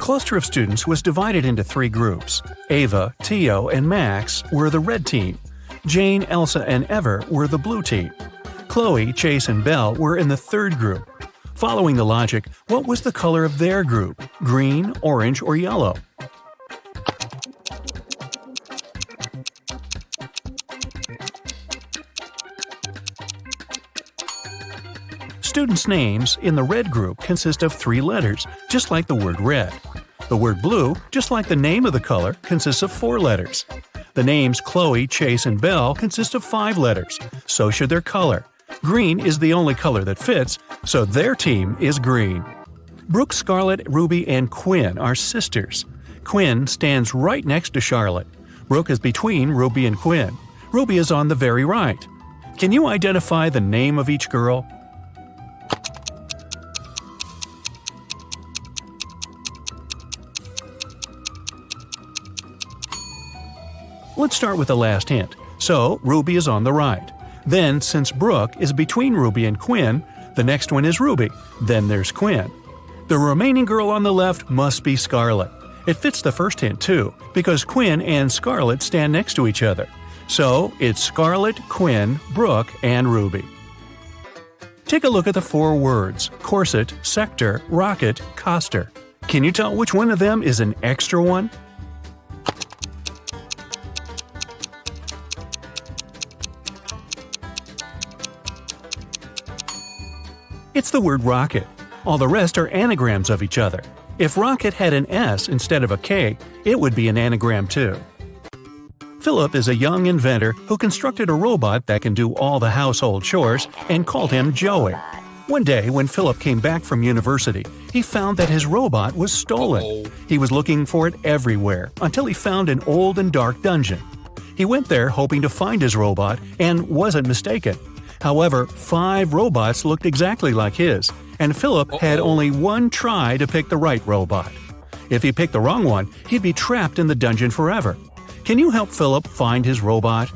cluster of students was divided into 3 groups. Ava, Tio, and Max were the red team. Jane, Elsa, and Ever were the blue team. Chloe, Chase, and Belle were in the 3rd group. Following the logic, what was the color of their group? Green, orange, or yellow? Students' names in the red group consist of 3 letters, just like the word red. The word blue, just like the name of the color, consists of 4 letters. The names Chloe, Chase, and Belle consist of 5 letters. So should their color. Green is the only color that fits, so their team is green. Brooke, Scarlett, Ruby, and Quinn are sisters. Quinn stands right next to Charlotte. Brooke is between Ruby and Quinn. Ruby is on the very right. Can you identify the name of each girl? Let's start with the last hint. So, Ruby is on the right. Then, since Brooke is between Ruby and Quinn, the next one is Ruby. Then there's Quinn. The remaining girl on the left must be Scarlett. It fits the first hint too, because Quinn and Scarlett stand next to each other. So, it's Scarlett, Quinn, Brooke, and Ruby. Take a look at the 4 words: corset, sector, rocket, coster. Can you tell which one of them is an extra one? It's the word rocket. All the rest are anagrams of each other. If rocket had an S instead of a K, it would be an anagram too. Philip is a young inventor who constructed a robot that can do all the household chores and called him Joey. One day, when Philip came back from university, he found that his robot was stolen. He was looking for it everywhere until he found an old and dark dungeon. He went there hoping to find his robot and wasn't mistaken. However, 5 robots looked exactly like his, and Philip had only one try to pick the right robot. If he picked the wrong one, he'd be trapped in the dungeon forever. Can you help Philip find his robot?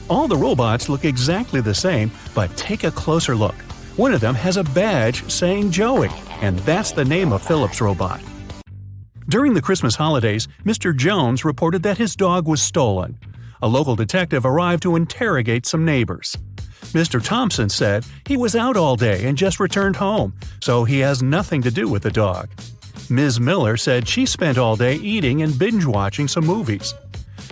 All the robots look exactly the same, but take a closer look. One of them has a badge saying Joey, and that's the name of Philip's robot. During the Christmas holidays, Mr. Jones reported that his dog was stolen. A local detective arrived to interrogate some neighbors. Mr. Thompson said he was out all day and just returned home, so he has nothing to do with the dog. Ms. Miller said she spent all day eating and binge-watching some movies.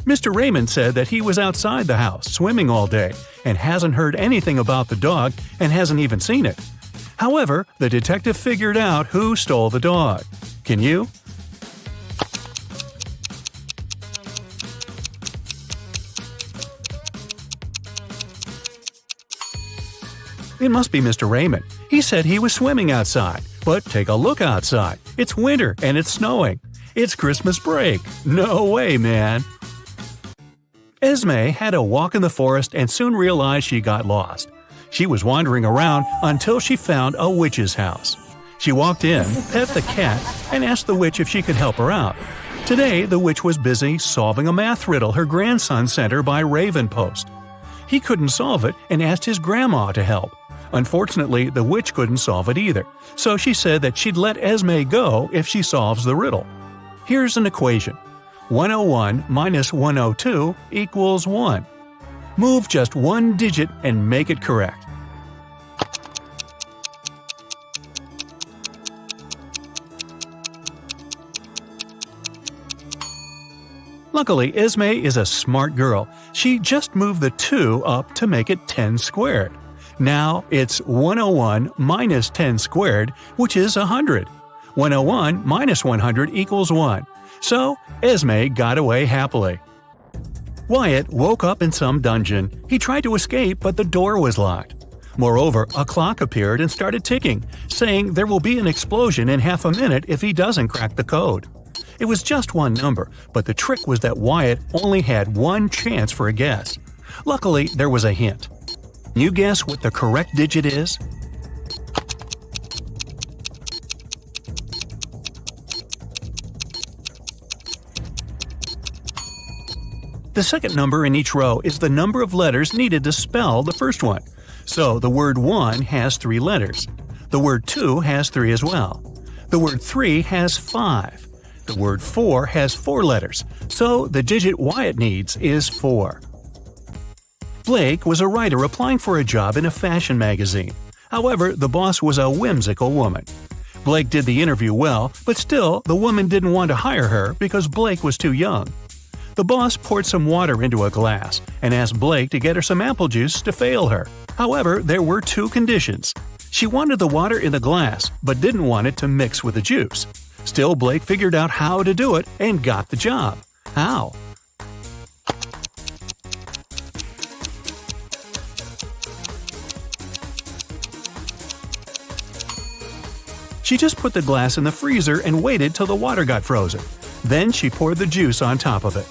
Mr. Raymond said that he was outside the house swimming all day and hasn't heard anything about the dog and hasn't even seen it. However, the detective figured out who stole the dog. Can you? It must be Mr. Raymond. He said he was swimming outside. But take a look outside. It's winter and it's snowing. It's Christmas break. No way, man. Esme had a walk in the forest and soon realized she got lost. She was wandering around until she found a witch's house. She walked in, pet the cat, and asked the witch if she could help her out. Today, the witch was busy solving a math riddle her grandson sent her by Raven Post. He couldn't solve it and asked his grandma to help. Unfortunately, the witch couldn't solve it either, so she said that she'd let Esme go if she solves the riddle. Here's an equation. 101 minus 102 equals 1. Move just one digit and make it correct. Luckily, Esme is a smart girl. She just moved the 2 up to make it 10 squared. Now it's 101 minus 10 squared, which is 100. 101 minus 100 equals 1. So, Esme got away happily. Wyatt woke up in some dungeon. He tried to escape, but the door was locked. Moreover, a clock appeared and started ticking, saying there will be an explosion in half a minute if he doesn't crack the code. It was just one number, but the trick was that Wyatt only had one chance for a guess. Luckily, there was a hint. Can you guess what the correct digit is? The The second number in each row is the number of letters needed to spell the first one. So the word 1 has 3 letters. The word 2 has 3 as well. The word 3 has 5. The word 4 has 4 letters, so the digit Wyatt needs is 4. Blake was a writer applying for a job in a fashion magazine. However, the boss was a whimsical woman. Blake did the interview well, but still, the woman didn't want to hire her because Blake was too young. The boss poured some water into a glass and asked Blake to get her some apple juice to fail her. However, there were 2 conditions. She wanted the water in the glass, but didn't want it to mix with the juice. Still, Blake figured out how to do it and got the job. How? She just put the glass in the freezer and waited till the water got frozen. Then she poured the juice on top of it.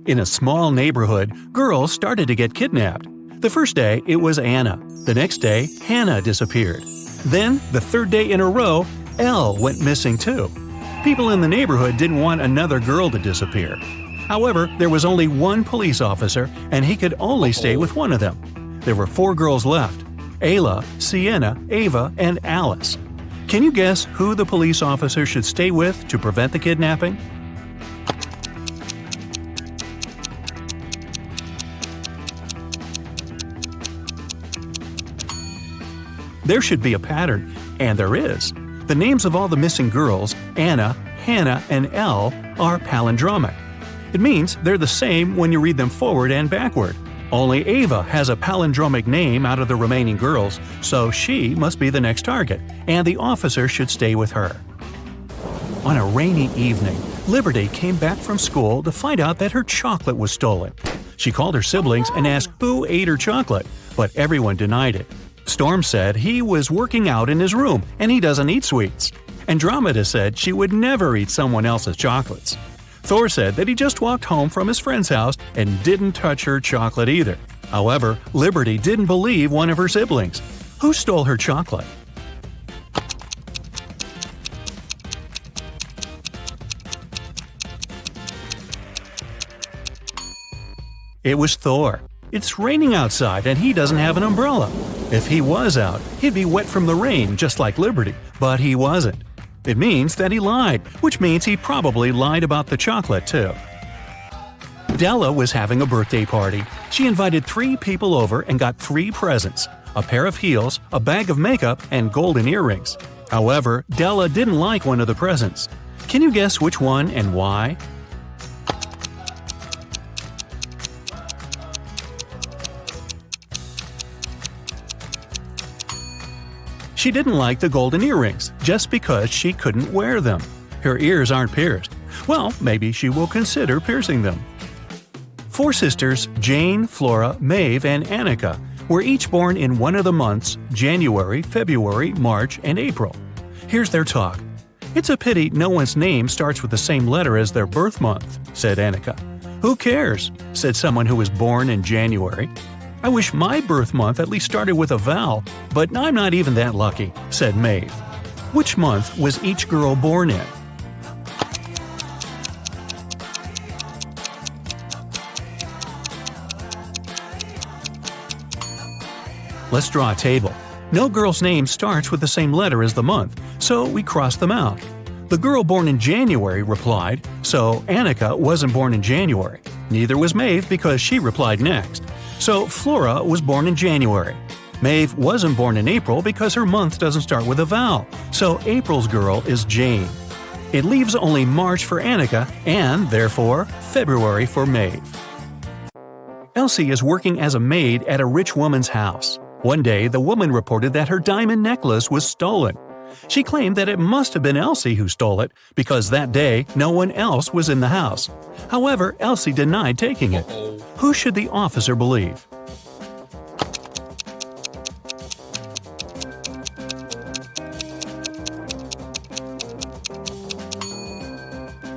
In a small neighborhood, girls started to get kidnapped. The first day, it was Anna. The next day, Hannah disappeared. Then, the third day in a row, Elle went missing too. People in the neighborhood didn't want another girl to disappear. However, there was only one police officer, and he could only stay with one of them. There were 4 girls left: Ayla, Sienna, Ava, and Alice. Can you guess who the police officer should stay with to prevent the kidnapping? There should be a pattern, and there is. The names of all the missing girls, Anna, Hannah, and Elle, are palindromic. It means they're the same when you read them forward and backward. Only Ava has a palindromic name out of the remaining girls, so she must be the next target, and the officer should stay with her. On a rainy evening, Liberty came back from school to find out that her chocolate was stolen. She called her siblings and asked who ate her chocolate, but everyone denied it. Storm said he was working out in his room and he doesn't eat sweets. Andromeda said she would never eat someone else's chocolates. Thor said that he just walked home from his friend's house and didn't touch her chocolate either. However, Liberty didn't believe one of her siblings. Who stole her chocolate? It was Thor. It's raining outside and he doesn't have an umbrella. If he was out, he'd be wet from the rain just like Liberty, but he wasn't. It means that he lied, which means he probably lied about the chocolate too. Della was having a birthday party. She invited 3 people over and got 3 presents: a pair of heels, a bag of makeup, and golden earrings. However, Della didn't like one of the presents. Can you guess which one and why? She didn't like the golden earrings just because she couldn't wear them. Her ears aren't pierced. Well, maybe she will consider piercing them. 4 sisters, Jane, Flora, Maeve, and Annika, were each born in one of the months January, February, March, and April. Here's their talk. "It's a pity no one's name starts with the same letter as their birth month," said Annika. "Who cares?" said someone who was born in January. "I wish my birth month at least started with a vowel, but I'm not even that lucky," said Maeve. Which month was each girl born in? Let's draw a table. No girl's name starts with the same letter as the month, so we cross them out. The girl born in January replied, so Annika wasn't born in January. Neither was Maeve because she replied next. So Flora was born in January. Maeve wasn't born in April because her month doesn't start with a vowel, so April's girl is Jane. It leaves only March for Annika and, therefore, February for Maeve. Elsie is working as a maid at a rich woman's house. One day, the woman reported that her diamond necklace was stolen. She claimed that it must have been Elsie who stole it because that day no one else was in the house. However, Elsie denied taking it. Who should the officer believe?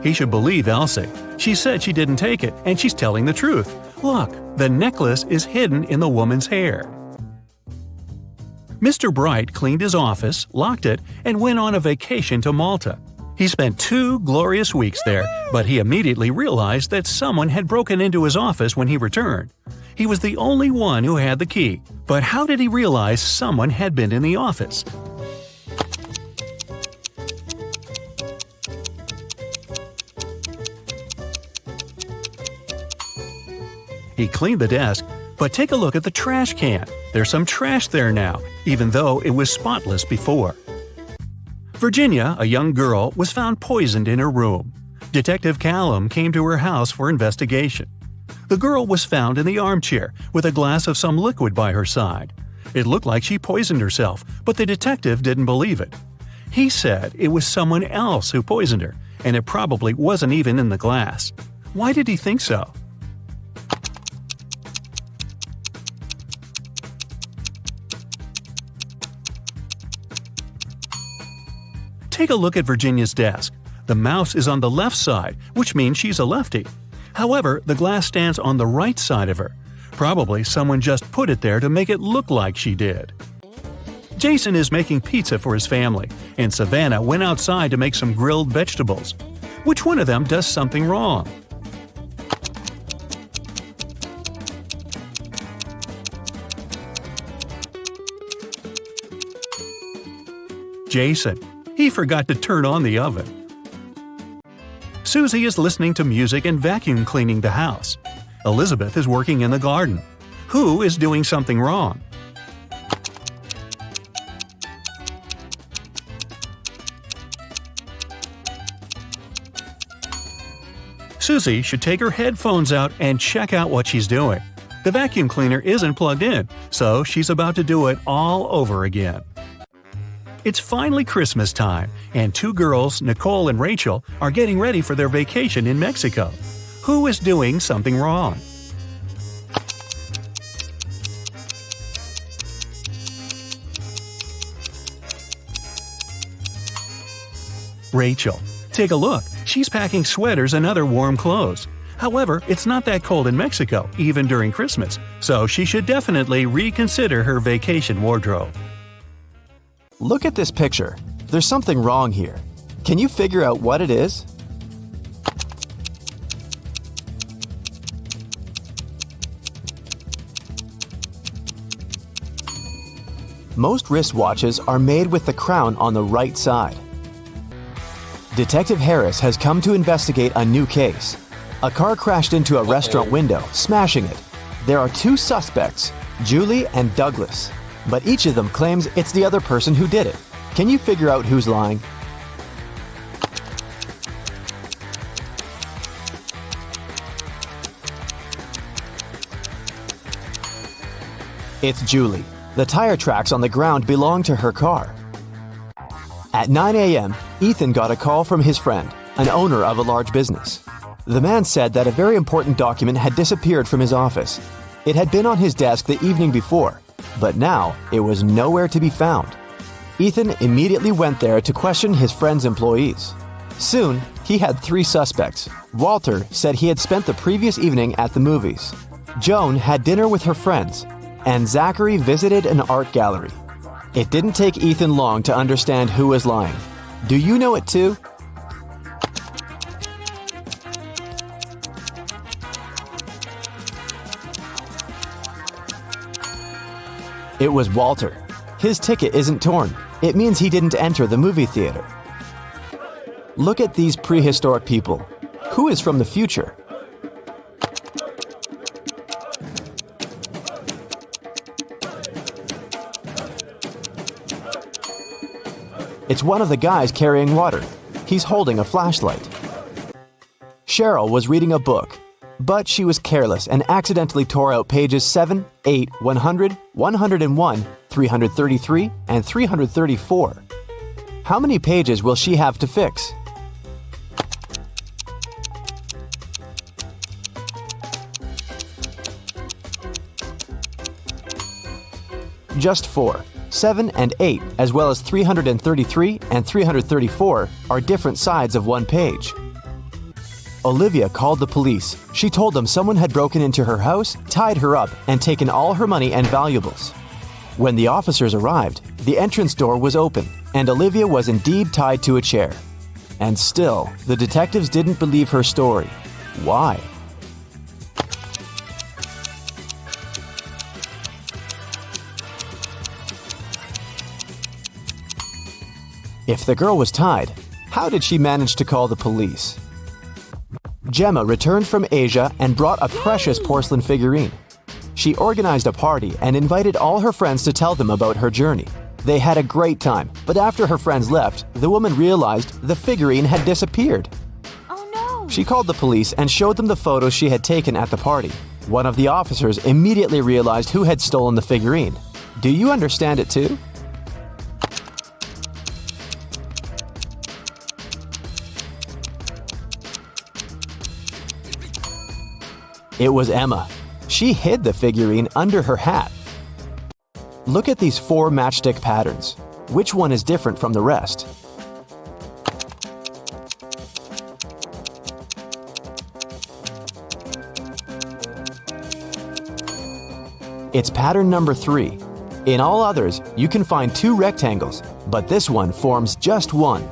He should believe Elsie. She said she didn't take it, and she's telling the truth. Look, the necklace is hidden in the woman's hair. Mr. Bright cleaned his office, locked it, and went on a vacation to Malta. He spent 2 glorious weeks there, but he immediately realized that someone had broken into his office when he returned. He was the only one who had the key, but how did he realize someone had been in the office? He cleaned the desk, but take a look at the trash can. There's some trash there now, even though it was spotless before. Virginia, a young girl, was found poisoned in her room. Detective Callum came to her house for investigation. The girl was found in the armchair with a glass of some liquid by her side. It looked like she poisoned herself, but the detective didn't believe it. He said it was someone else who poisoned her, and it probably wasn't even in the glass. Why did he think so? Take a look at Virginia's desk. The mouse is on the left side, which means she's a lefty. However, the glass stands on the right side of her. Probably someone just put it there to make it look like she did. Jason is making pizza for his family, and Savannah went outside to make some grilled vegetables. Which one of them does something wrong? Jason. He forgot to turn on the oven. Susie is listening to music and vacuum cleaning the house. Elizabeth is working in the garden. Who is doing something wrong? Susie should take her headphones out and check out what she's doing. The vacuum cleaner isn't plugged in, so she's about to do it all over again. It's finally Christmas time, and 2 girls, Nicole and Rachel, are getting ready for their vacation in Mexico. Who is doing something wrong? Rachel. Take a look. She's packing sweaters and other warm clothes. However, it's not that cold in Mexico, even during Christmas, so she should definitely reconsider her vacation wardrobe. Look at this picture. There's something wrong here. Can you figure out what it is? Most wristwatches are made with the crown on the right side. Detective Harris has come to investigate a new case. A car crashed into a restaurant window, smashing it. There are 2 suspects, Julie and Douglas, but each of them claims it's the other person who did it. Can you figure out who's lying? It's Julie. The tire tracks on the ground belong to her car. At 9 a.m., Ethan got a call from his friend, an owner of a large business. The man said that a very important document had disappeared from his office. It had been on his desk the evening before, but now it was nowhere to be found. Ethan immediately went there to question his friend's employees. Soon, he had 3 suspects. Walter said he had spent the previous evening at the movies. Joan had dinner with her friends, and Zachary visited an art gallery. It didn't take Ethan long to understand who was lying. Do you know it too? It was Walter. His ticket isn't torn. It means he didn't enter the movie theater. Look at these prehistoric people. Who is from the future? It's one of the guys carrying water. He's holding a flashlight. Cheryl was reading a book, but she was careless and accidentally tore out pages 7, 8, 100, 101, 333, and 334. How many pages will she have to fix? Just 4. 7 and 8, as well as 333 and 334, are different sides of one page. Olivia called the police. She told them someone had broken into her house, tied her up, and taken all her money and valuables. When the officers arrived, the entrance door was open, and Olivia was indeed tied to a chair. And still, the detectives didn't believe her story. Why? If the girl was tied, how did she manage to call the police? Gemma returned from Asia and brought a precious porcelain figurine. She organized a party and invited all her friends to tell them about her journey. They had a great time, but after her friends left, the woman realized the figurine had disappeared. Oh no! She called the police and showed them the photos she had taken at the party. One of the officers immediately realized who had stolen the figurine. Do you understand it too? It was Emma. She hid the figurine under her hat. Look at these 4 matchstick patterns. Which one is different from the rest? It's pattern number 3. In all others, you can find 2 rectangles, but this one forms just one.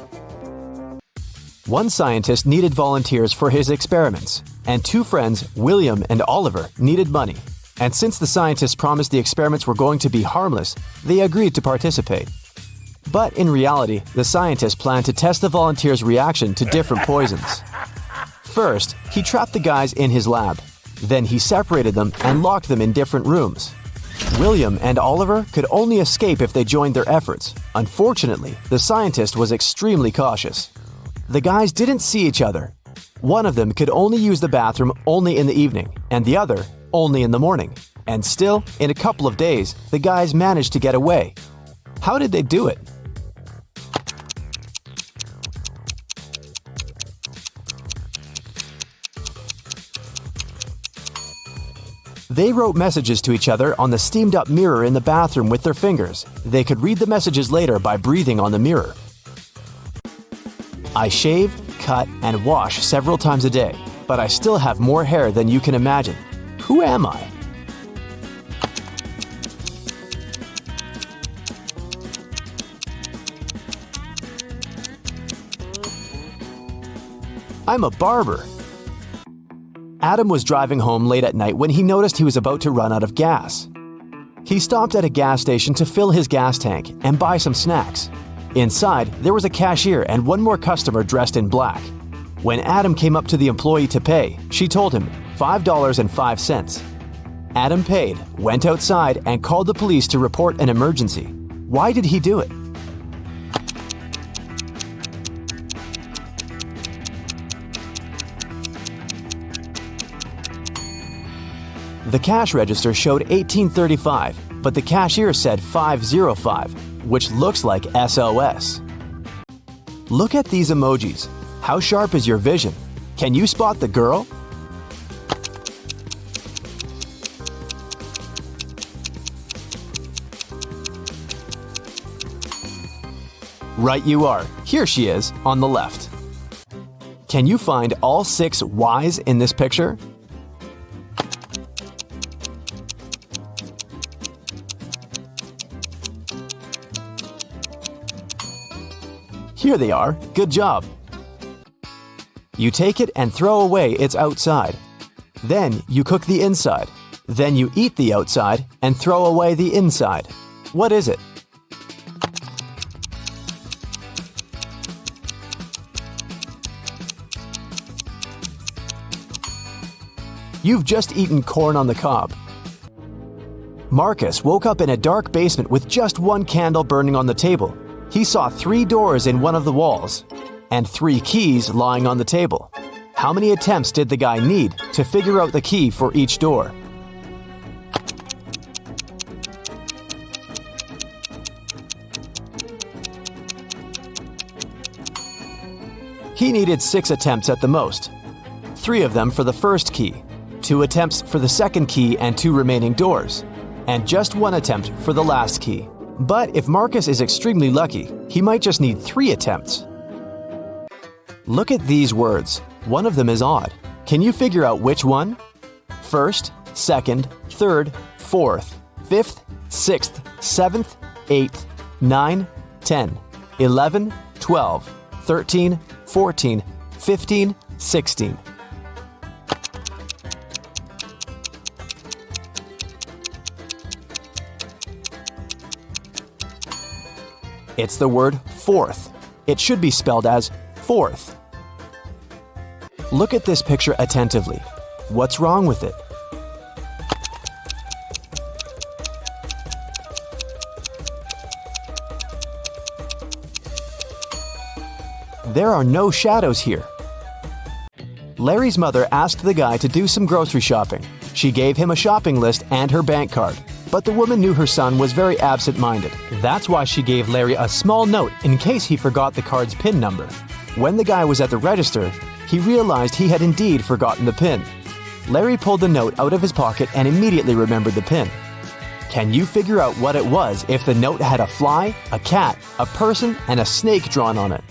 One scientist needed volunteers for his experiments, and 2 friends, William and Oliver, needed money. And since the scientists promised the experiments were going to be harmless, they agreed to participate. But in reality, the scientists planned to test the volunteers' reaction to different poisons. First, he trapped the guys in his lab. Then he separated them and locked them in different rooms. William and Oliver could only escape if they joined their efforts. Unfortunately, the scientist was extremely cautious. The guys didn't see each other. One of them could only use the bathroom only in the evening, and the other only in the morning. And still, in a couple of days, the guys managed to get away. How did they do it? They wrote messages to each other on the steamed-up mirror in the bathroom with their fingers. They could read the messages later by breathing on the mirror. I shave, cut, and wash several times a day, but I still have more hair than you can imagine. Who am I? I'm a barber. Adam was driving home late at night when he noticed he was about to run out of gas. He stopped at a gas station to fill his gas tank and buy some snacks. Inside, there was a cashier and one more customer dressed in black. When Adam came up to the employee to pay, she told him $5.05. Adam paid, went outside, and called the police to report an emergency. Why did he do it? The cash register showed $18.35, but the cashier said $5.05, which looks like SOS. Look at these emojis. How sharp is your vision? Can you spot the girl? Right you are. Here she is, on the left. Can you find all 6 Ys in this picture? Here they are. Good job. You take it and throw away its outside. Then you cook the inside. Then you eat the outside and throw away the inside. What is it? You've just eaten corn on the cob. Marcus woke up in a dark basement with just one candle burning on the table. He saw 3 doors in one of the walls and 3 keys lying on the table. How many attempts did the guy need to figure out the key for each door? He needed 6 attempts at the most. 3 of them for the first key, 2 attempts for the second key and 2 remaining doors, and just 1 attempt for the last key. But if Marcus is extremely lucky, he might just need 3 attempts. Look at these words. One of them is odd. Can you figure out which one? First, second, third, fourth, fifth, sixth, 7th, 8th, 9, 10, 11, 12, 13, 14, 15, 16. It's the word fourth. It should be spelled as fourth. Look at this picture attentively. What's wrong with it? There are no shadows here. Larry's mother asked the guy to do some grocery shopping. She gave him a shopping list and her bank card. But the woman knew her son was very absent-minded. That's why she gave Larry a small note in case he forgot the card's PIN number. When the guy was at the register, he realized he had indeed forgotten the PIN. Larry pulled the note out of his pocket and immediately remembered the PIN. Can you figure out what it was if the note had a fly, a cat, a person, and a snake drawn on it?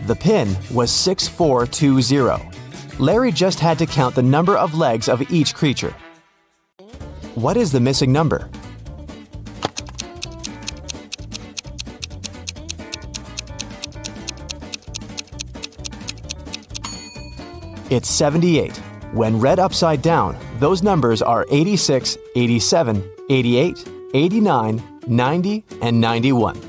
The PIN was 6420. Larry just had to count the number of legs of each creature. What is the missing number? It's 78. When read upside down, those numbers are 86, 87, 88, 89, 90, and 91.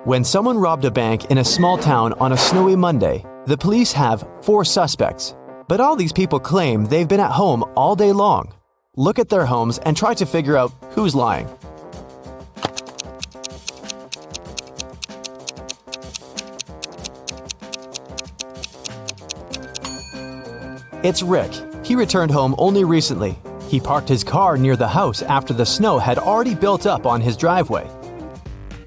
When someone robbed a bank in a small town on a snowy Monday, the police have 4 suspects. But all these people claim they've been at home all day long. Look at their homes and try to figure out who's lying. It's Rick. He returned home only recently. He parked his car near the house after the snow had already built up on his driveway.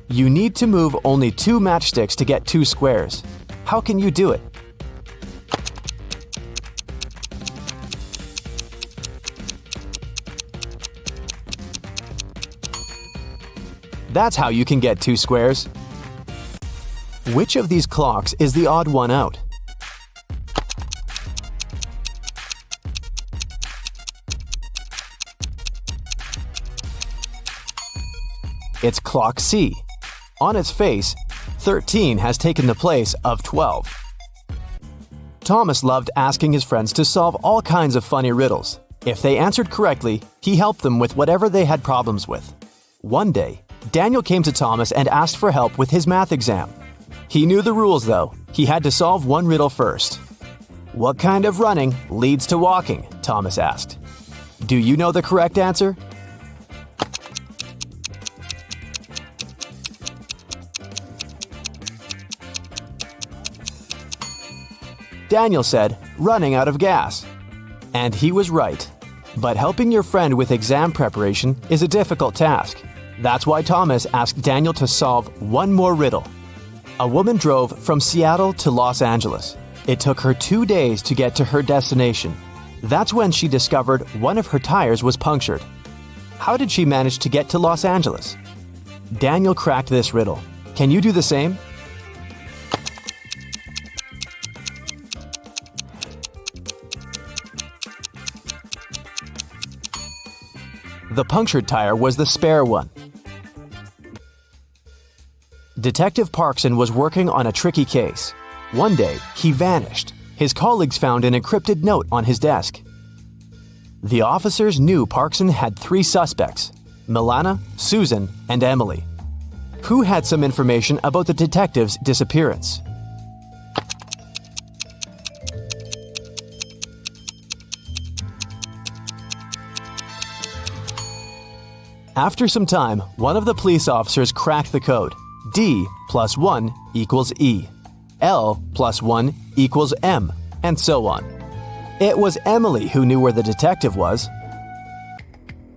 You need to move only 2 matchsticks to get 2 squares. How can you do it? That's how you can get 2 squares. Which of these clocks is the odd one out? It's clock C. On its face, 13 has taken the place of 12. Thomas loved asking his friends to solve all kinds of funny riddles. If they answered correctly, he helped them with whatever they had problems with. One day, Daniel came to Thomas and asked for help with his math exam. He knew the rules, though. He had to solve one riddle first. "What kind of running leads to walking?" Thomas asked. Do you know the correct answer? Daniel said, "Running out of gas." And he was right. But helping your friend with exam preparation is a difficult task. That's why Thomas asked Daniel to solve one more riddle. A woman drove from Seattle to Los Angeles. It took her 2 days to get to her destination. That's when she discovered one of her tires was punctured. How did she manage to get to Los Angeles? Daniel cracked this riddle. Can you do the same? The punctured tire was the spare one. Detective Parkson was working on a tricky case. One day, he vanished. His colleagues found an encrypted note on his desk. The officers knew Parkson had 3 suspects: Milana, Susan, and Emily. Who had some information about the detective's disappearance? After some time, one of the police officers cracked the code. D plus 1 equals E. L plus 1 equals M, and so on. It was Emily who knew where the detective was.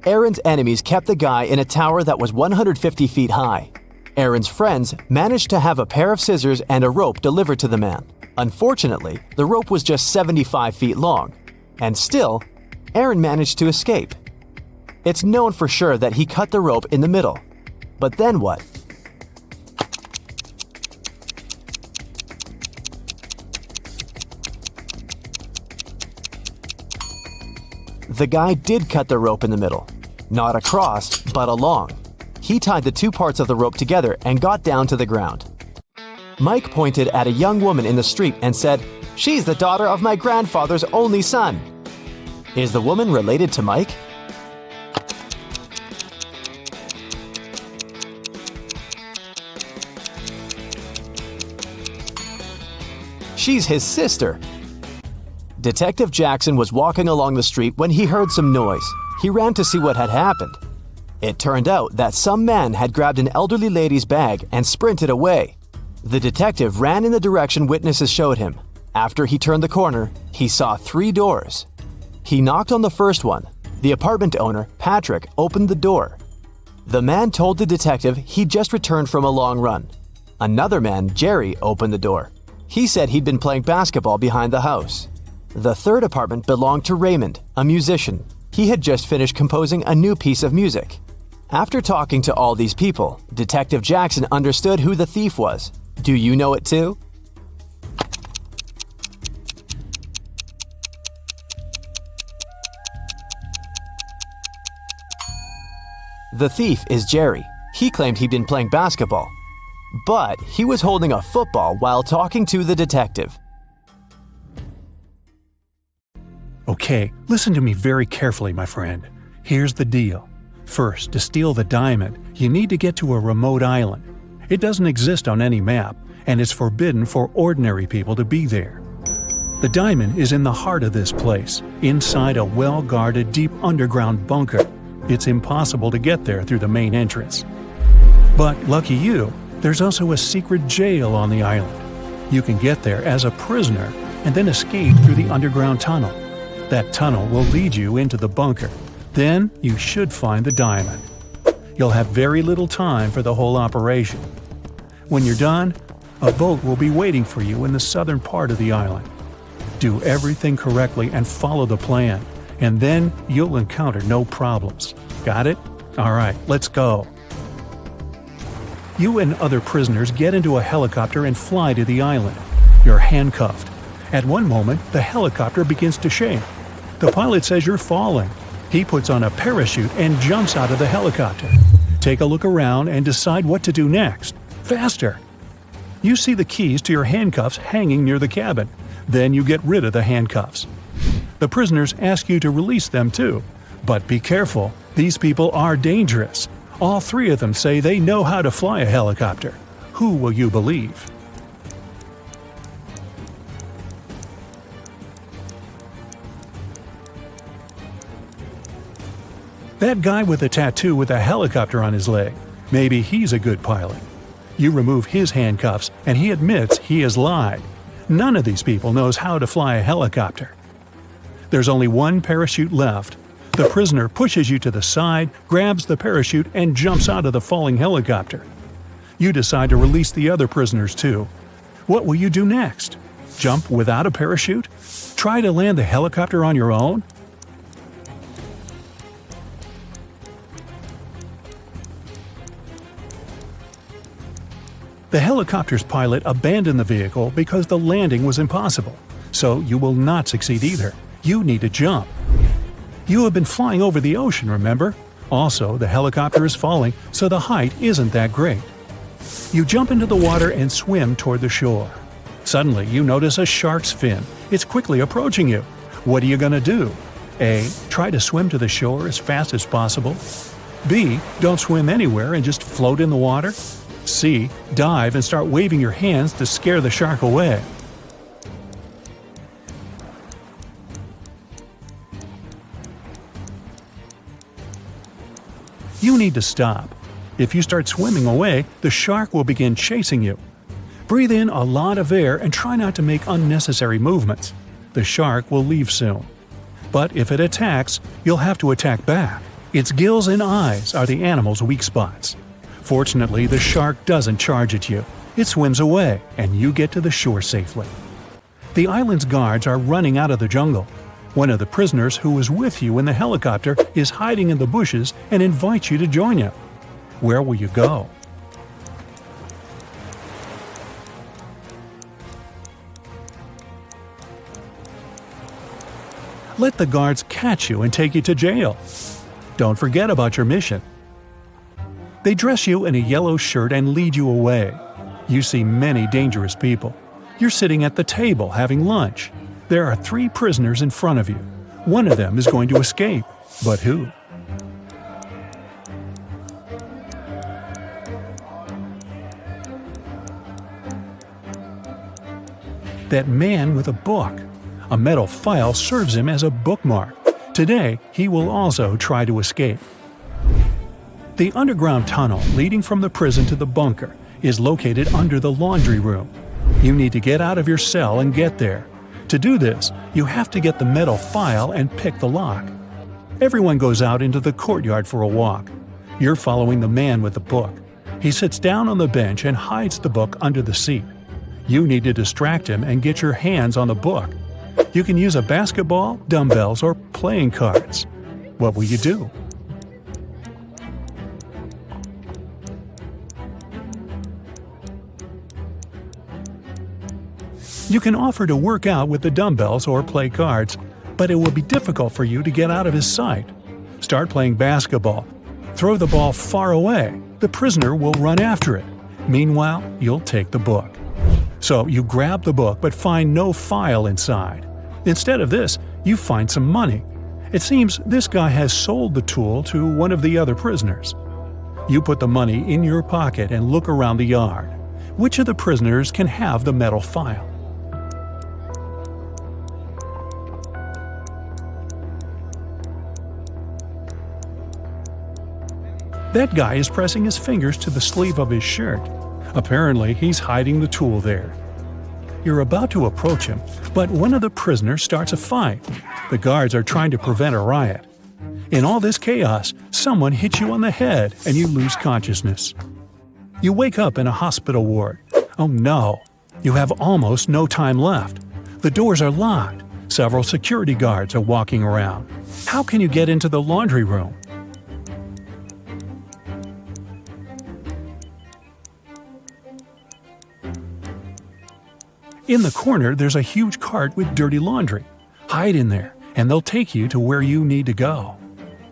Aaron's enemies kept the guy in a tower that was 150 feet high. Aaron's friends managed to have a pair of scissors and a rope delivered to the man. Unfortunately, the rope was just 75 feet long. And still, Aaron managed to escape. It's known for sure that he cut the rope in the middle. But then what? The guy did cut the rope in the middle. Not across, but along. He tied the two parts of the rope together and got down to the ground. Mike pointed at a young woman in the street and said, "She's the daughter of my grandfather's only son." Is the woman related to Mike? She's his sister. Detective Jackson was walking along the street when he heard some noise. He ran to see what had happened. It turned out that some man had grabbed an elderly lady's bag and sprinted away. The detective ran in the direction witnesses showed him. After he turned the corner, he saw 3 doors. He knocked on the first one. The apartment owner, Patrick, opened the door. The man told the detective he'd just returned from a long run. Another man, Jerry, opened the door. He said he'd been playing basketball behind the house. The third apartment belonged to Raymond, a musician. He had just finished composing a new piece of music. After talking to all these people, Detective Jackson understood who the thief was. Do you know it too? The thief is Jerry. He claimed he'd been playing basketball, but he was holding a football while talking to the detective. Okay, listen to me very carefully, my friend. Here's the deal. First, to steal the diamond, you need to get to a remote island. It doesn't exist on any map, and it's forbidden for ordinary people to be there. The diamond is in the heart of this place, inside a well-guarded deep underground bunker. It's impossible to get there through the main entrance. But lucky you, there's also a secret jail on the island. You can get there as a prisoner and then escape through the underground tunnel. That tunnel will lead you into the bunker. Then you should find the diamond. You'll have very little time for the whole operation. When you're done, a boat will be waiting for you in the southern part of the island. Do everything correctly and follow the plan, and then you'll encounter no problems. Got it? All right, let's go. You and other prisoners get into a helicopter and fly to the island. You're handcuffed. At one moment, the helicopter begins to shake. The pilot says you're falling. He puts on a parachute and jumps out of the helicopter. Take a look around and decide what to do next. Faster! You see the keys to your handcuffs hanging near the cabin. Then you get rid of the handcuffs. The prisoners ask you to release them too. But be careful, these people are dangerous. All 3 of them say they know how to fly a helicopter. Who will you believe? That guy with a tattoo with a helicopter on his leg. Maybe he's a good pilot. You remove his handcuffs and he admits he has lied. None of these people knows how to fly a helicopter. There's only one parachute left. The prisoner pushes you to the side, grabs the parachute, and jumps out of the falling helicopter. You decide to release the other prisoners too. What will you do next? Jump without a parachute? Try to land the helicopter on your own? The helicopter's pilot abandoned the vehicle because the landing was impossible. So you will not succeed either. You need to jump. You have been flying over the ocean, remember? Also, the helicopter is falling, so the height isn't that great. You jump into the water and swim toward the shore. Suddenly, you notice a shark's fin. It's quickly approaching you. What are you going to do? A. Try to swim to the shore as fast as possible. B. Don't swim anywhere and just float in the water. C. Dive and start waving your hands to scare the shark away. You need to stop. If you start swimming away, the shark will begin chasing you. Breathe in a lot of air and try not to make unnecessary movements. The shark will leave soon. But if it attacks, you'll have to attack back. Its gills and eyes are the animal's weak spots. Fortunately, the shark doesn't charge at you. It swims away, and you get to the shore safely. The island's guards are running out of the jungle. One of the prisoners who was with you in the helicopter is hiding in the bushes and invites you to join him. Where will you go? Let the guards catch you and take you to jail. Don't forget about your mission. They dress you in a yellow shirt and lead you away. You see many dangerous people. You're sitting at the table having lunch. There are 3 prisoners in front of you. One of them is going to escape. But who? That man with a book. A metal file serves him as a bookmark. Today, he will also try to escape. The underground tunnel leading from the prison to the bunker is located under the laundry room. You need to get out of your cell and get there. To do this, you have to get the metal file and pick the lock. Everyone goes out into the courtyard for a walk. You're following the man with the book. He sits down on the bench and hides the book under the seat. You need to distract him and get your hands on the book. You can use a basketball, dumbbells, or playing cards. What will you do? You can offer to work out with the dumbbells or play cards, but it will be difficult for you to get out of his sight. Start playing basketball. Throw the ball far away. The prisoner will run after it. Meanwhile, you'll take the book. So you grab the book but find no file inside. Instead of this, you find some money. It seems this guy has sold the tool to one of the other prisoners. You put the money in your pocket and look around the yard. Which of the prisoners can have the metal file? That guy is pressing his fingers to the sleeve of his shirt. Apparently, he's hiding the tool there. You're about to approach him, but one of the prisoners starts a fight. The guards are trying to prevent a riot. In all this chaos, someone hits you on the head and you lose consciousness. You wake up in a hospital ward. Oh no! You have almost no time left. The doors are locked. Several security guards are walking around. How can you get into the laundry room? In the corner, there's a huge cart with dirty laundry. Hide in there, and they'll take you to where you need to go.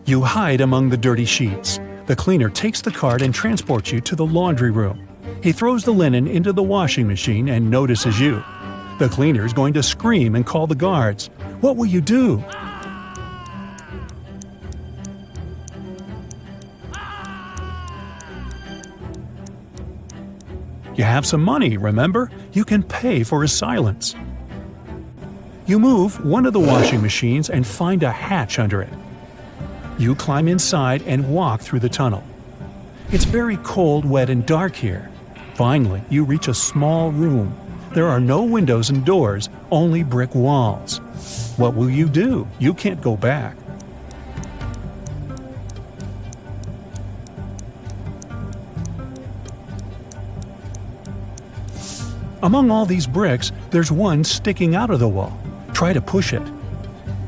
You hide among the dirty sheets. The cleaner takes the cart and transports you to the laundry room. He throws the linen into the washing machine and notices you. The cleaner is going to scream and call the guards. What will you do? You have some money, remember? You can pay for his silence. You move one of the washing machines and find a hatch under it. You climb inside and walk through the tunnel. It's very cold, wet, and dark here. Finally, you reach a small room. There are no windows and doors, only brick walls. What will you do? You can't go back. Among all these bricks, there's one sticking out of the wall. Try to push it.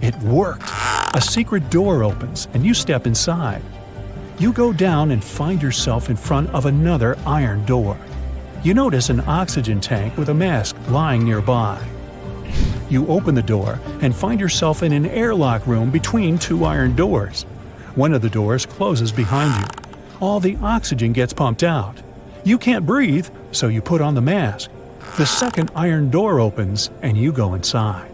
It worked. A secret door opens, and you step inside. You go down and find yourself in front of another iron door. You notice an oxygen tank with a mask lying nearby. You open the door and find yourself in an airlock room between 2 iron doors. One of the doors closes behind you. All the oxygen gets pumped out. You can't breathe, so you put on the mask. The second iron door opens, and you go inside.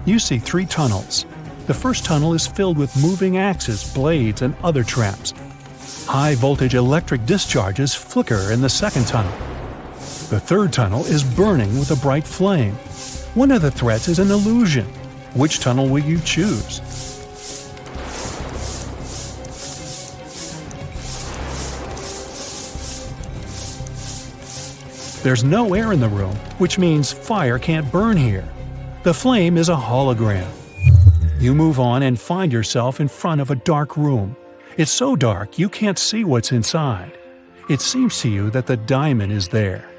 You see 3 tunnels. The first tunnel is filled with moving axes, blades, and other traps. High-voltage electric discharges flicker in the second tunnel. The third tunnel is burning with a bright flame. One of the threats is an illusion. Which tunnel will you choose? There's no air in the room, which means fire can't burn here. The flame is a hologram. You move on and find yourself in front of a dark room. It's so dark you can't see what's inside. It seems to you that the diamond is there.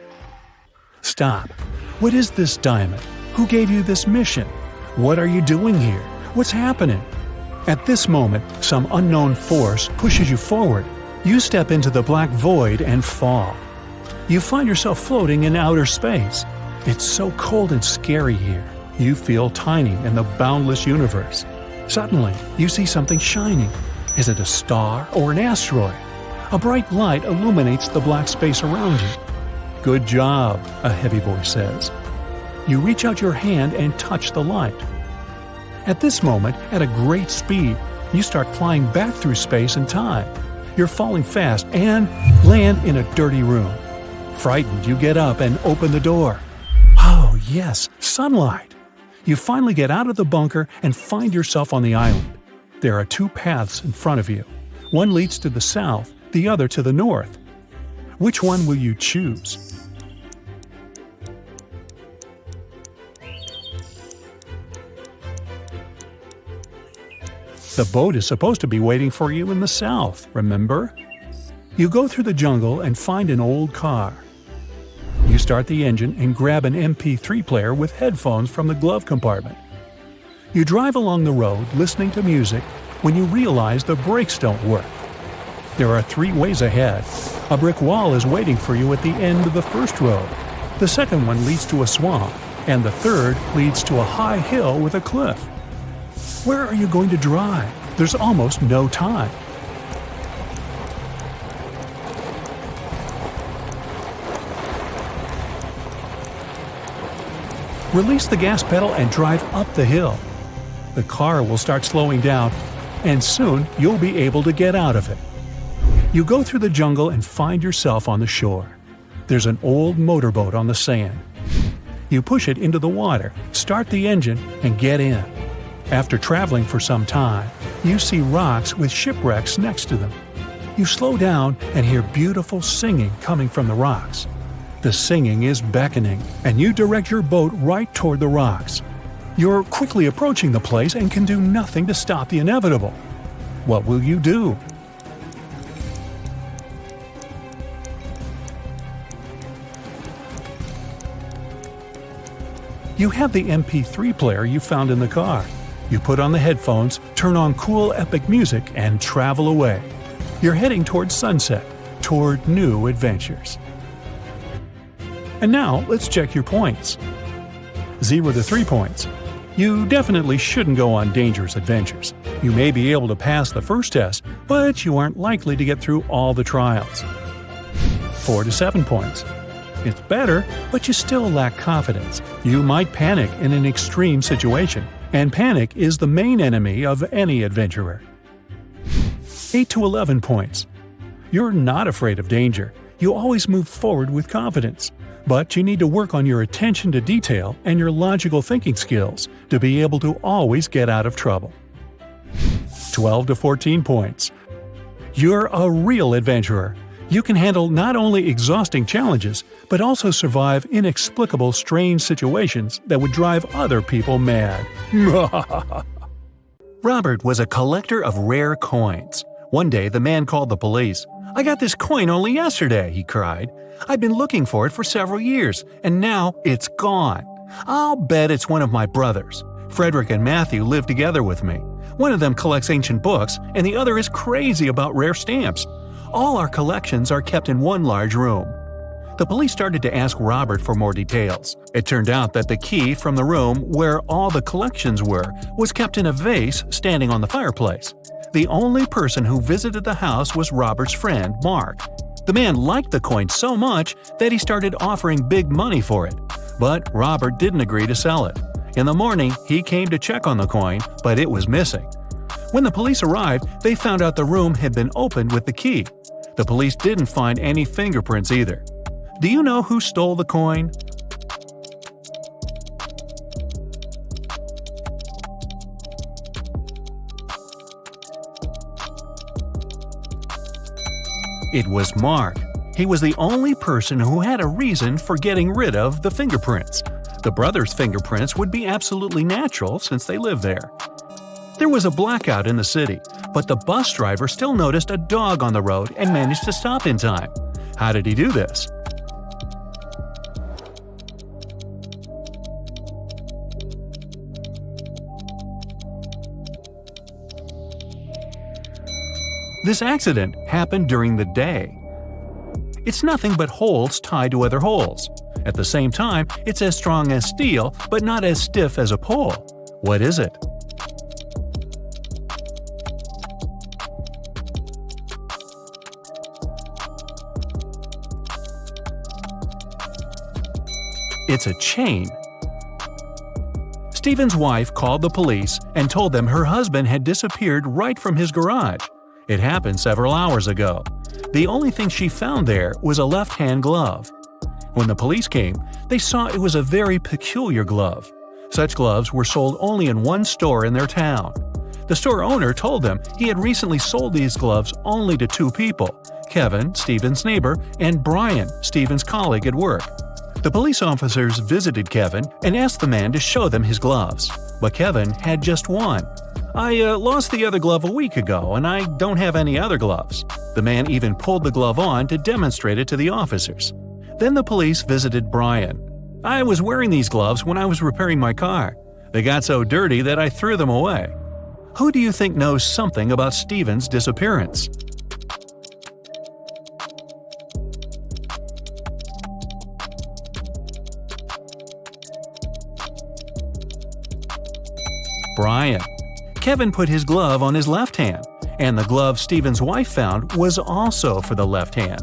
Stop. What is this diamond? Who gave you this mission? What are you doing here? What's happening? At this moment, some unknown force pushes you forward. You step into the black void and fall. You find yourself floating in outer space. It's so cold and scary here. You feel tiny in the boundless universe. Suddenly, you see something shining. Is it a star or an asteroid? A bright light illuminates the black space around you. "Good job," a heavy voice says. You reach out your hand and touch the light. At this moment, at a great speed, you start flying back through space and time. You're falling fast and land in a dirty room. Frightened, you get up and open the door. Oh, yes, sunlight! You finally get out of the bunker and find yourself on the island. There are two paths in front of you. One leads to the south, the other to the north. Which one will you choose? The boat is supposed to be waiting for you in the south, remember? You go through the jungle and find an old car. You start the engine and grab an MP3 player with headphones from the glove compartment. You drive along the road listening to music when you realize the brakes don't work. There are three ways ahead. A brick wall is waiting for you at the end of the first road. The second one leads to a swamp, and the third leads to a high hill with a cliff. Where are you going to drive? There's almost no time. Release the gas pedal and drive up the hill. The car will start slowing down, and soon you'll be able to get out of it. You go through the jungle and find yourself on the shore. There's an old motorboat on the sand. You push it into the water, start the engine, and get in. After traveling for some time, you see rocks with shipwrecks next to them. You slow down and hear beautiful singing coming from the rocks. The singing is beckoning, and you direct your boat right toward the rocks. You're quickly approaching the place and can do nothing to stop the inevitable. What will you do? You have the MP3 player you found in the car. You put on the headphones, turn on cool epic music, and travel away. You're heading toward sunset, toward new adventures. And now, let's check your points. 0 to 3 points. You definitely shouldn't go on dangerous adventures. You may be able to pass the first test, but you aren't likely to get through all the trials. 4 to 7 points. It's better, but you still lack confidence. You might panic in an extreme situation, and panic is the main enemy of any adventurer. 8 to 11 points. You're not afraid of danger. You always move forward with confidence. But you need to work on your attention to detail and your logical thinking skills to be able to always get out of trouble. 12 to 14 points. You're a real adventurer. You can handle not only exhausting challenges, but also survive inexplicable strange situations that would drive other people mad. Robert was a collector of rare coins. One day, the man called the police. "I got this coin only yesterday," he cried. "I've been looking for it for several years, and now it's gone. I'll bet it's one of my brothers. Frederick and Matthew live together with me. One of them collects ancient books, and the other is crazy about rare stamps. All our collections are kept in one large room." The police started to ask Robert for more details. It turned out that the key from the room where all the collections were was kept in a vase standing on the fireplace. The only person who visited the house was Robert's friend, Mark. The man liked the coin so much that he started offering big money for it. But Robert didn't agree to sell it. In the morning, he came to check on the coin, but it was missing. When the police arrived, they found out the room had been opened with the key. The police didn't find any fingerprints either. Do you know who stole the coin? It was Mark. He was the only person who had a reason for getting rid of the fingerprints. The brothers' fingerprints would be absolutely natural since they live there. There was a blackout in the city, but the bus driver still noticed a dog on the road and managed to stop in time. How did he do this? This accident happened during the day. It's nothing but holes tied to other holes. At the same time, it's as strong as steel, but not as stiff as a pole. What is it? It's a chain. Stephen's wife called the police and told them her husband had disappeared right from his garage. It happened several hours ago. The only thing she found there was a left-hand glove. When the police came, they saw it was a very peculiar glove. Such gloves were sold only in one store in their town. The store owner told them he had recently sold these gloves only to two people, Kevin, Stephen's neighbor, and Brian, Stephen's colleague at work. The police officers visited Kevin and asked the man to show them his gloves, but Kevin had just one. "I lost the other glove a week ago, and I don't have any other gloves." The man even pulled the glove on to demonstrate it to the officers. Then the police visited Brian. "I was wearing these gloves when I was repairing my car. They got so dirty that I threw them away." Who do you think knows something about Stephen's disappearance? Brian. Kevin put his glove on his left hand, and the glove Stephen's wife found was also for the left hand.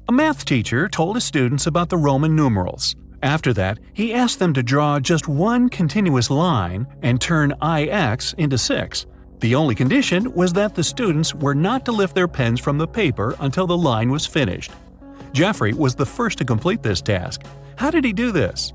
A math teacher told his students about the Roman numerals. After that, he asked them to draw just one continuous line and turn IX into 6. The only condition was that the students were not to lift their pens from the paper until the line was finished. Jeffrey was the first to complete this task. How did he do this?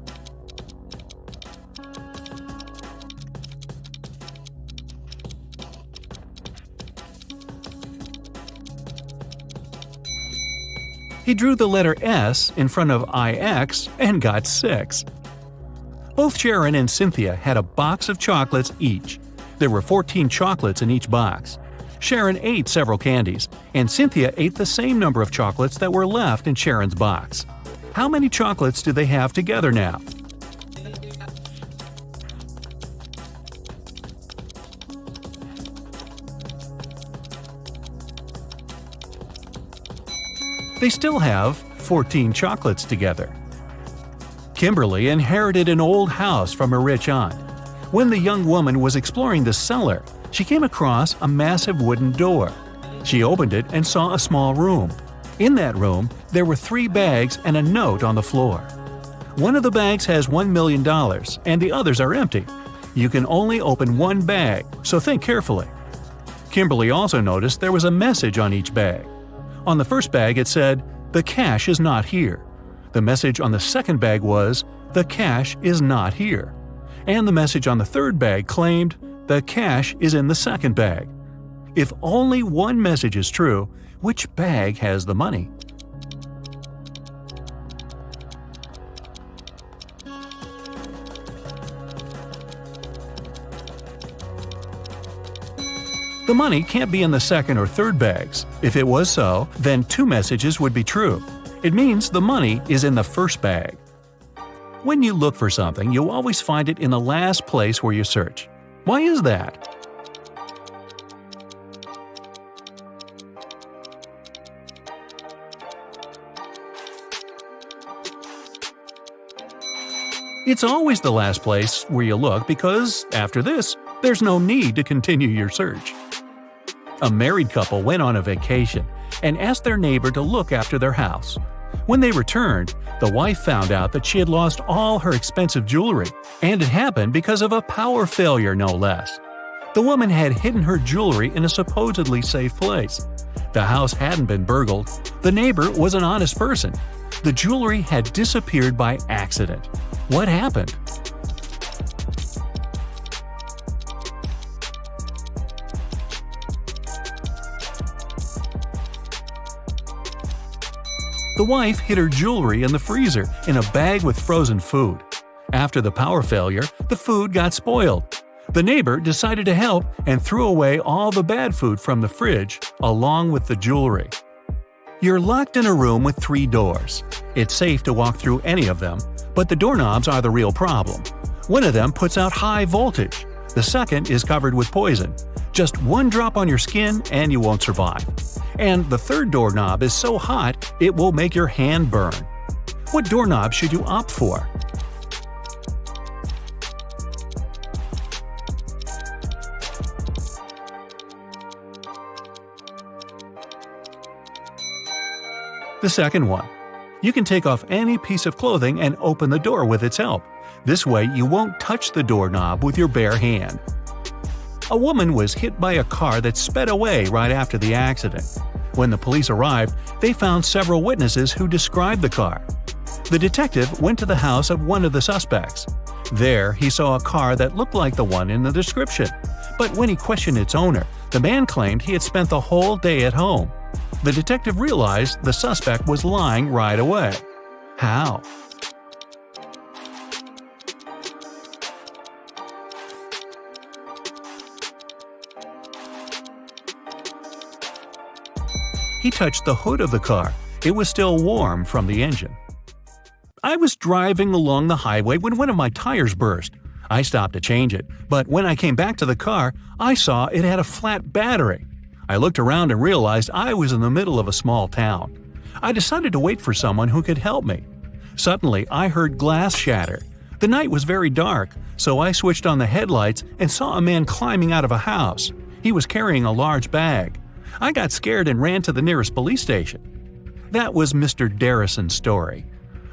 He drew the letter S in front of IX and got 6. Both Sharon and Cynthia had a box of chocolates each. There were 14 chocolates in each box. Sharon ate several candies, and Cynthia ate the same number of chocolates that were left in Sharon's box. How many chocolates do they have together now? They still have 14 chocolates together. Kimberly inherited an old house from her rich aunt. When the young woman was exploring the cellar, she came across a massive wooden door. She opened it and saw a small room. In that room, there were 3 bags and a note on the floor. One of the bags has $1 million, and the others are empty. You can only open one bag, so think carefully. Kimberly also noticed there was a message on each bag. On the first bag it said, "The cash is not here." The message on the second bag was, "The cash is not here." And the message on the third bag claimed, "The cash is in the second bag." If only one message is true, which bag has the money? The money can't be in the second or third bags. If it was so, then 2 messages would be true. It means the money is in the first bag. When you look for something, you always find it in the last place where you search. Why is that? It's always the last place where you look because, after this, there's no need to continue your search. A married couple went on a vacation and asked their neighbor to look after their house. When they returned, the wife found out that she had lost all her expensive jewelry, and it happened because of a power failure, no less. The woman had hidden her jewelry in a supposedly safe place. The house hadn't been burgled. The neighbor was an honest person. The jewelry had disappeared by accident. What happened? The wife hid her jewelry in the freezer in a bag with frozen food. After the power failure, the food got spoiled. The neighbor decided to help and threw away all the bad food from the fridge, along with the jewelry. You're locked in a room with 3 doors. It's safe to walk through any of them, but the doorknobs are the real problem. One of them puts out high voltage. The second is covered with poison. Just one drop on your skin and you won't survive. And the third doorknob is so hot it will make your hand burn. What doorknob should you opt for? The second one. You can take off any piece of clothing and open the door with its help. This way you won't touch the doorknob with your bare hand. A woman was hit by a car that sped away right after the accident. When the police arrived, they found several witnesses who described the car. The detective went to the house of one of the suspects. There, he saw a car that looked like the one in the description. But when he questioned its owner, the man claimed he had spent the whole day at home. The detective realized the suspect was lying right away. How? He touched the hood of the car. It was still warm from the engine. I was driving along the highway when one of my tires burst. I stopped to change it, but when I came back to the car, I saw it had a flat battery. I looked around and realized I was in the middle of a small town. I decided to wait for someone who could help me. Suddenly, I heard glass shatter. The night was very dark, so I switched on the headlights and saw a man climbing out of a house. He was carrying a large bag. I got scared and ran to the nearest police station. That was Mr. Darrison's story.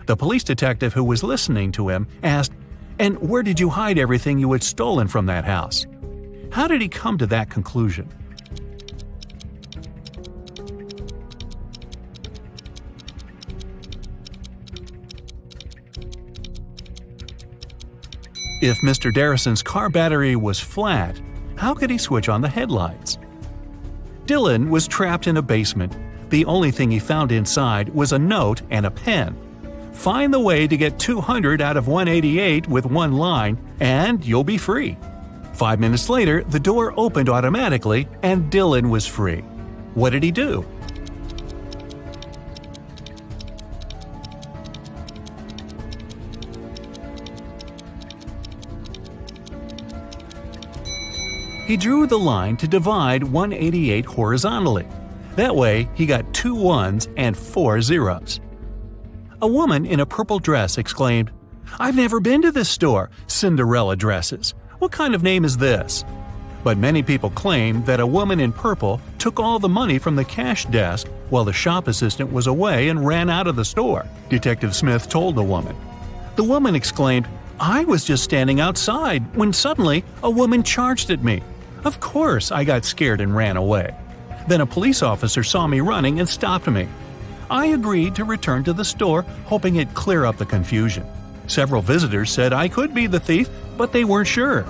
The police detective who was listening to him asked, "And where did you hide everything you had stolen from that house?" How did he come to that conclusion? If Mr. Darrison's car battery was flat, how could he switch on the headlights? Dylan was trapped in a basement. The only thing he found inside was a note and a pen. Find the way to get 200 out of 188 with one line, and you'll be free. 5 minutes later, the door opened automatically, and Dylan was free. What did he do? He drew the line to divide 188 horizontally. That way, he got 2 ones and 4 zeros. A woman in a purple dress exclaimed, "I've never been to this store, Cinderella dresses. What kind of name is this?" But many people claim that a woman in purple took all the money from the cash desk while the shop assistant was away and ran out of the store, Detective Smith told the woman. The woman exclaimed, "I was just standing outside when suddenly a woman charged at me. Of course, I got scared and ran away. Then a police officer saw me running and stopped me. I agreed to return to the store, hoping it'd clear up the confusion. Several visitors said I could be the thief, but they weren't sure.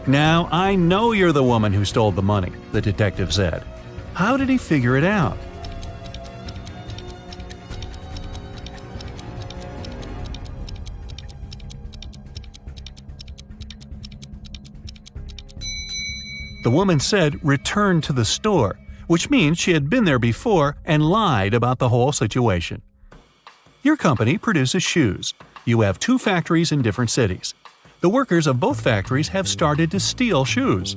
Now I know you're the woman who stole the money," the detective said. How did he figure it out? The woman said return to the store, which means she had been there before and lied about the whole situation. Your company produces shoes. You have 2 factories in different cities. The workers of both factories have started to steal shoes.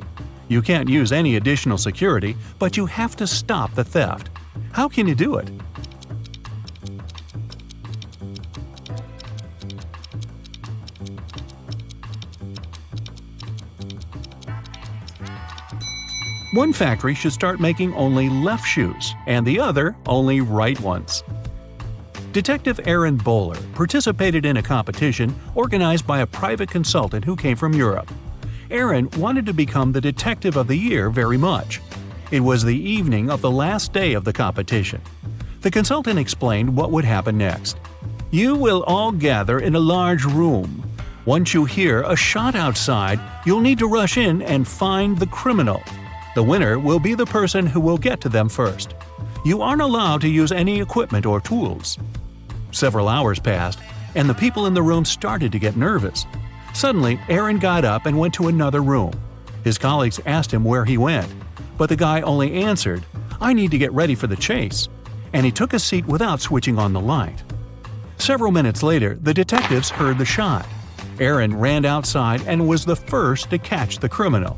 You can't use any additional security, but you have to stop the theft. How can you do it? One factory should start making only left shoes, and the other only right ones. Detective Aaron Bowler participated in a competition organized by a private consultant who came from Europe. Aaron wanted to become the Detective of the Year very much. It was the evening of the last day of the competition. The consultant explained what would happen next. You will all gather in a large room. Once you hear a shot outside, you'll need to rush in and find the criminal. The winner will be the person who will get to them first. You aren't allowed to use any equipment or tools. Several hours passed, and the people in the room started to get nervous. Suddenly, Aaron got up and went to another room. His colleagues asked him where he went, but the guy only answered, "I need to get ready for the chase," and he took a seat without switching on the light. Several minutes later, the detectives heard the shot. Aaron ran outside and was the first to catch the criminal.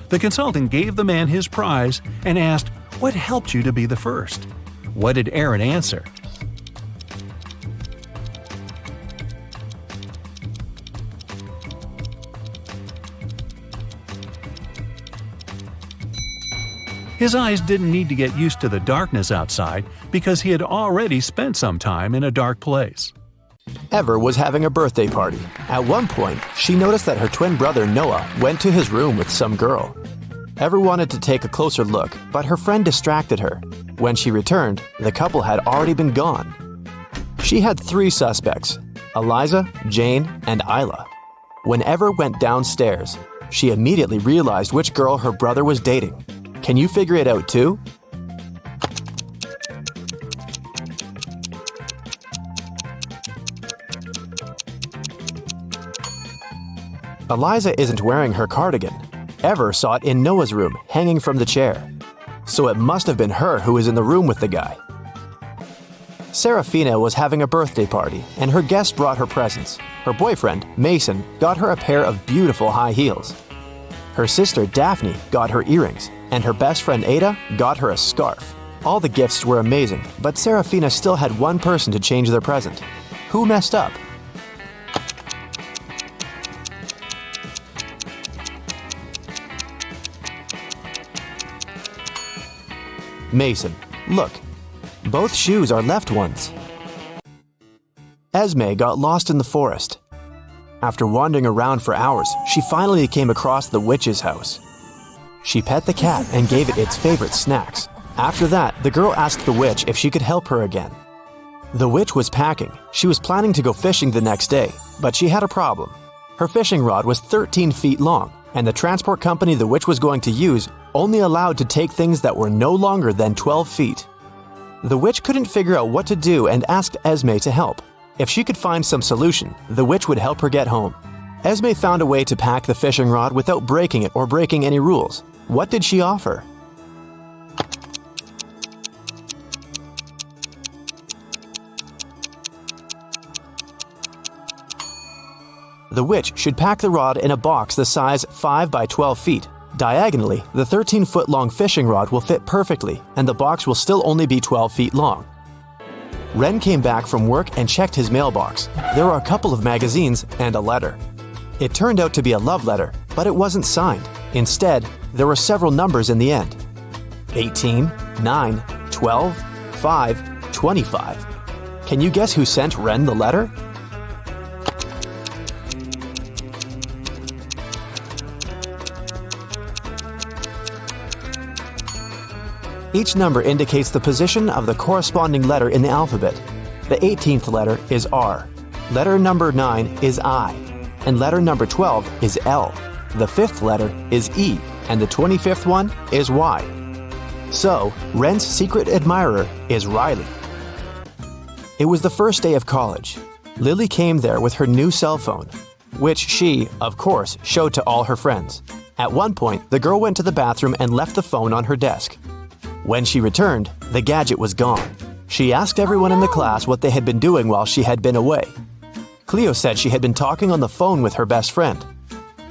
The consultant gave the man his prize and asked, What helped you to be the first? What did Aaron answer? His eyes didn't need to get used to the darkness outside because he had already spent some time in a dark place. Ever was having a birthday party. At one point, she noticed that her twin brother Noah went to his room with some girl. Ever wanted to take a closer look, but her friend distracted her. When she returned, the couple had already been gone. She had 3 suspects: Eliza, Jane, and Isla. When Ever went downstairs, she immediately realized which girl her brother was dating. Can you figure it out too? Eliza isn't wearing her cardigan. Ever saw it in Noah's room, hanging from the chair. So it must have been her who was in the room with the guy. Serafina was having a birthday party, and her guests brought her presents. Her boyfriend, Mason, got her a pair of beautiful high heels. Her sister, Daphne, got her earrings, and her best friend, Ada, got her a scarf. All the gifts were amazing, but Serafina still had one person to change their present. Who messed up? Mason. Look, both shoes are left ones. Esme got lost in the forest. After wandering around for hours, she finally came across the witch's house. She pet the cat and gave it its favorite snacks. After that, the girl asked the witch if she could help her again. The witch was packing. She was planning to go fishing the next day, but she had a problem. Her fishing rod was 13 feet long, and the transport company the witch was going to use only allowed to take things that were no longer than 12 feet. The witch couldn't figure out what to do and asked Esme to help. If she could find some solution, the witch would help her get home. Esme found a way to pack the fishing rod without breaking it or breaking any rules. What did she offer? The witch should pack the rod in a box the size 5 by 12 feet. Diagonally, the 13-foot-long fishing rod will fit perfectly, and the box will still only be 12 feet long. Ren came back from work and checked his mailbox. There were a couple of magazines and a letter. It turned out to be a love letter, but it wasn't signed. Instead, there were several numbers in the end. 18, 9, 12, 5, 25. Can you guess who sent Ren the letter? Each number indicates the position of the corresponding letter in the alphabet. The 18th letter is R. Letter number 9 is I. And letter number 12 is L. The 5th letter is E. And the 25th one is Y. So, Ren's secret admirer is Riley. It was the first day of college. Lily came there with her new cell phone, which she, of course, showed to all her friends. At one point, the girl went to the bathroom and left the phone on her desk. When she returned, the gadget was gone. She asked everyone in the class what they had been doing while she had been away. Cleo said she had been talking on the phone with her best friend.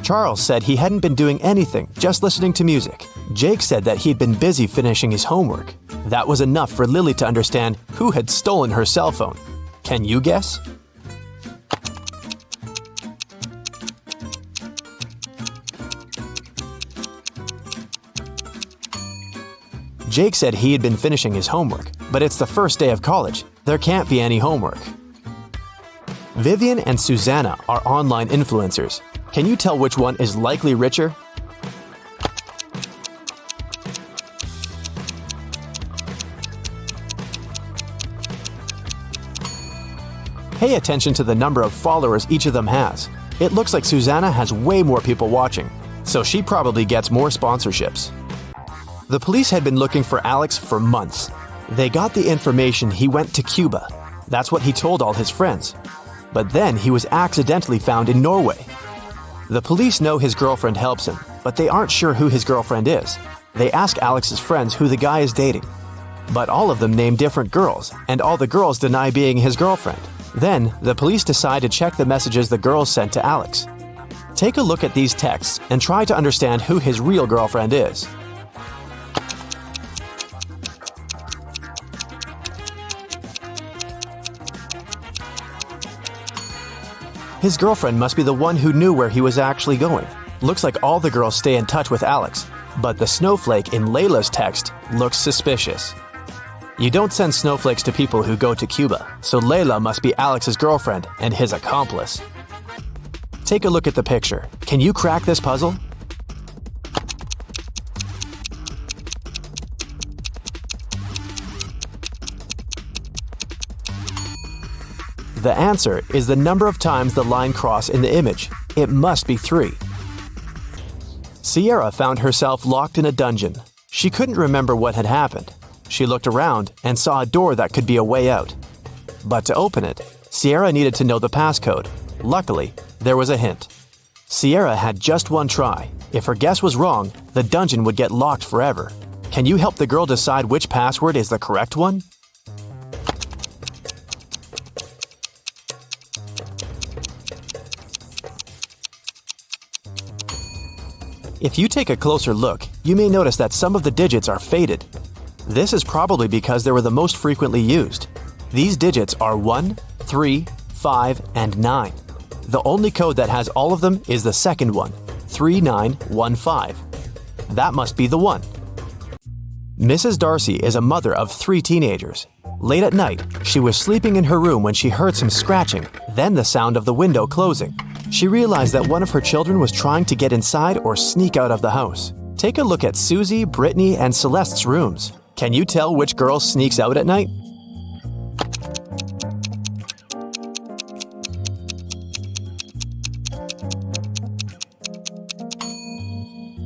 Charles said he hadn't been doing anything, just listening to music. Jake said that he'd been busy finishing his homework. That was enough for Lily to understand who had stolen her cell phone. Can you guess? Jake said he had been finishing his homework, but it's the first day of college. There can't be any homework. Vivian and Susanna are online influencers. Can you tell which one is likely richer? Pay attention to the number of followers each of them has. It looks like Susanna has way more people watching, so she probably gets more sponsorships. The police had been looking for Alex for months. They got the information he went to Cuba. That's what he told all his friends. But then he was accidentally found in Norway. The police know his girlfriend helps him, but they aren't sure who his girlfriend is. They ask Alex's friends who the guy is dating. But all of them name different girls, and all the girls deny being his girlfriend. Then, the police decide to check the messages the girls sent to Alex. Take a look at these texts and try to understand who his real girlfriend is. His girlfriend must be the one who knew where he was actually going. Looks like all the girls stay in touch with Alex, but the snowflake in Layla's text looks suspicious. You don't send snowflakes to people who go to Cuba, so Layla must be Alex's girlfriend and his accomplice. Take a look at the picture. Can you crack this puzzle? The answer is the number of times the line crossed in the image. It must be 3. Sierra found herself locked in a dungeon. She couldn't remember what had happened. She looked around and saw a door that could be a way out. But to open it, Sierra needed to know the passcode. Luckily, there was a hint. Sierra had just one try. If her guess was wrong, the dungeon would get locked forever. Can you help the girl decide which password is the correct one? If you take a closer look, you may notice that some of the digits are faded. This is probably because they were the most frequently used. These digits are 1, 3, 5, and 9. The only code that has all of them is the second one, 3915. That must be the one. Mrs. Darcy is a mother of 3 teenagers. Late at night, she was sleeping in her room when she heard some scratching, then the sound of the window closing. She realized that one of her children was trying to get inside or sneak out of the house. Take a look at Susie, Brittany, and Celeste's rooms. Can you tell which girl sneaks out at night?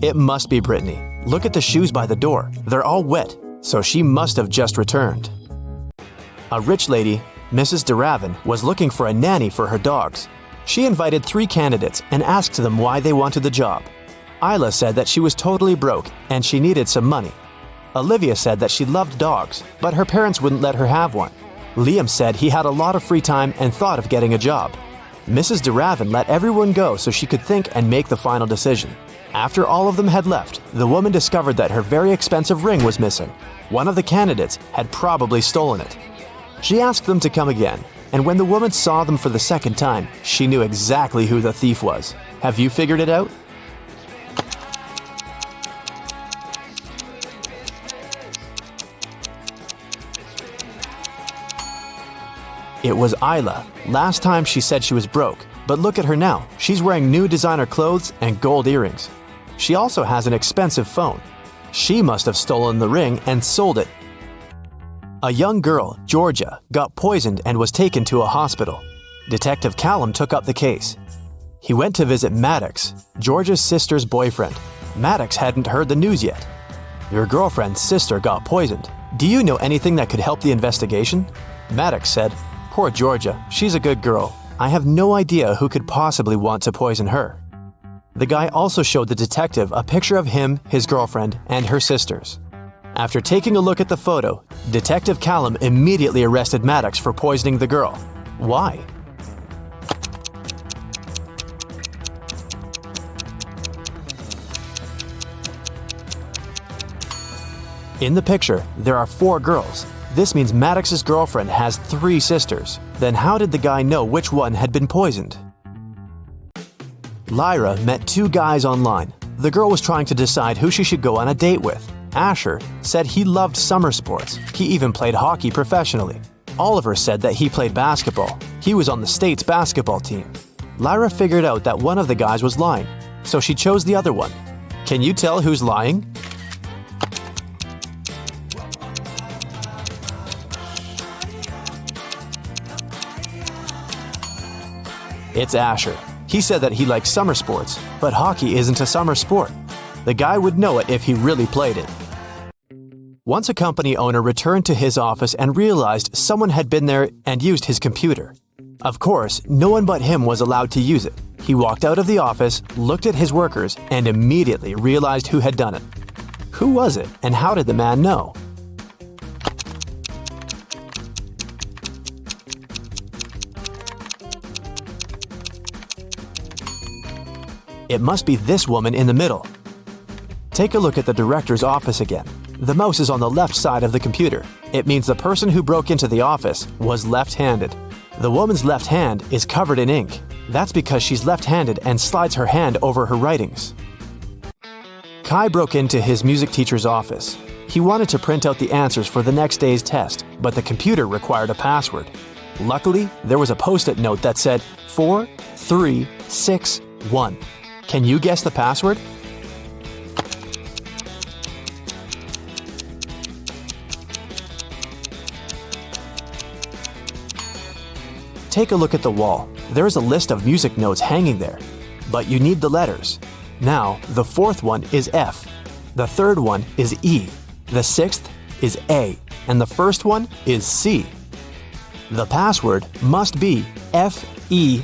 It must be Brittany. Look at the shoes by the door. They're all wet, so she must have just returned. A rich lady, Mrs. DeRavin, was looking for a nanny for her dogs. She invited 3 candidates and asked them why they wanted the job. Isla said that she was totally broke and she needed some money. Olivia said that she loved dogs, but her parents wouldn't let her have one. Liam said he had a lot of free time and thought of getting a job. Mrs. DeRavin let everyone go so she could think and make the final decision. After all of them had left, the woman discovered that her very expensive ring was missing. One of the candidates had probably stolen it. She asked them to come again, and when the woman saw them for the second time, she knew exactly who the thief was. Have you figured it out? It was Isla. Last time she said she was broke, but look at her now. She's wearing new designer clothes and gold earrings. She also has an expensive phone. She must have stolen the ring and sold it. A young girl, Georgia, got poisoned and was taken to a hospital. Detective Callum took up the case. He went to visit Maddox, Georgia's sister's boyfriend. Maddox hadn't heard the news yet. Your girlfriend's sister got poisoned. Do you know anything that could help the investigation? Maddox said, "Poor Georgia, she's a good girl. I have no idea who could possibly want to poison her." The guy also showed the detective a picture of him, his girlfriend, and her sisters. After taking a look at the photo, Detective Callum immediately arrested Maddox for poisoning the girl. Why? In the picture, there are 4 girls. This means Maddox's girlfriend has 3 sisters. Then how did the guy know which one had been poisoned? Lyra met 2 guys online. The girl was trying to decide who she should go on a date with. Asher said he loved summer sports. He even played hockey professionally. Oliver said that he played basketball. He was on the state's basketball team. Lyra figured out that one of the guys was lying, so she chose the other one. Can you tell who's lying? It's Asher. He said that he likes summer sports, but hockey isn't a summer sport. The guy would know it if he really played it. Once a company owner returned to his office and realized someone had been there and used his computer. Of course, no one but him was allowed to use it. He walked out of the office, looked at his workers, and immediately realized who had done it. Who was it, and how did the man know? It must be this woman in the middle. Take a look at the director's office again. The mouse is on the left side of the computer. It means the person who broke into the office was left-handed. The woman's left hand is covered in ink. That's because she's left-handed and slides her hand over her writings. Kai broke into his music teacher's office. He wanted to print out the answers for the next day's test, but the computer required a password. Luckily, there was a post-it note that said 4361. Can you guess the password? Take a look at the wall. There is a list of music notes hanging there, but you need the letters. Now, the fourth one is F, the third one is E, the sixth is A, and the first one is C. The password must be FEAC.